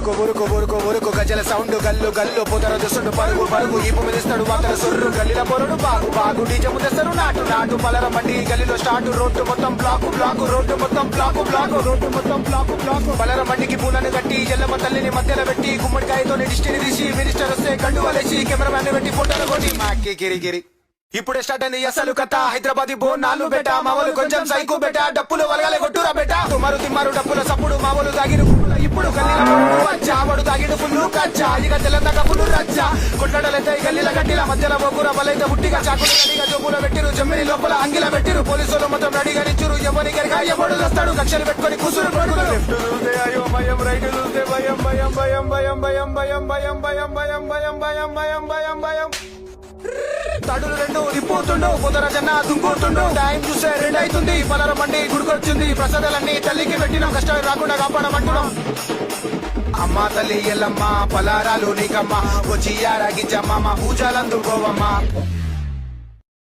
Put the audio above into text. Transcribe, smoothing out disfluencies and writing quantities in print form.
ఊరుకు గజల సౌండ్ గల్లు గల్లు పొదర దుసుడు పరుగు పరుగు ఈపు మెదిస్తాడు వాతల సొర్రు గల్లిల పొరడు బాగు బాగు డీజము తెస్తారు నాటు నాటు పలర మండి గల్లిలో స్టార్ట్ రోడ్డు మొత్తం బ్లాకు బ్లాకు రోడ్డు మొత్తం బ్లాకు బ్లాకు రోడ్డు మొత్తం బ్లాకు బ్లాకు పలర మండికి పూలను కట్టి ఎల్లమ్మ తల్లిని మధ్యలో పెట్టి గుమ్మడికాయతో డిస్టిని తీసి మినిస్టర్ వస్తే కండు వలేసి కెమెరామ్యాన్ పెట్టి ఫోటోలు కొట్టి మాకి గిరి ఇప్పుడే స్టార్ట్ అయింది అసలు కథ హైదరాబాద్ బోనాలు బెట మామూలు కొంచెం సైకు బెట డప్పులు వలగాలే కొట్టురా బెట తుమారు తిమ్మారు డప్పుల సప్పుడు మామూలు తాగిన ఇప్పుడు గల్లీల తాగిన ఫుల్లు కచ్చా ఇక తెలంగాణ ఫుల్లు రచ్చ కొట్లాడలైతే గల్లీల గట్టిల మధ్యలో బొగ్గుర బలైతే ఉట్టిగా చాకులు గడిగా జోబులో పెట్టిరు జమ్మిని లోపల అంగిల పెట్టిరు పోలీసులు మొత్తం రెడీగా నిచ్చురు ఎవరి గరిగా ఎవడు వస్తాడు కక్షలు పెట్టుకొని కూసురు లెఫ్ట్ చూస్తే అయ్యో భయం రైట్ చూస్తే భయం భయం భయం భయం భయం భయం భయం భయం భయం భయం భయం భయం భయం భయం తడులు రెండు రిపోతుండు పొదర జన్న దుంకుతుండు టైం చూస్తే 2 అవుతుంది పలర మండి గుడికొచ్చింది ప్రసాదాలన్నీ తల్లికి పెట్టినాం కష్టాలు రాకుండా కాపాడమంటున్నాం అమ్మ తల్లి ఎల్లమ్మ పలారాలు నీకమ్మ వచ్చి ఆరాగించమ్మ పూజలందుకోవమ్మ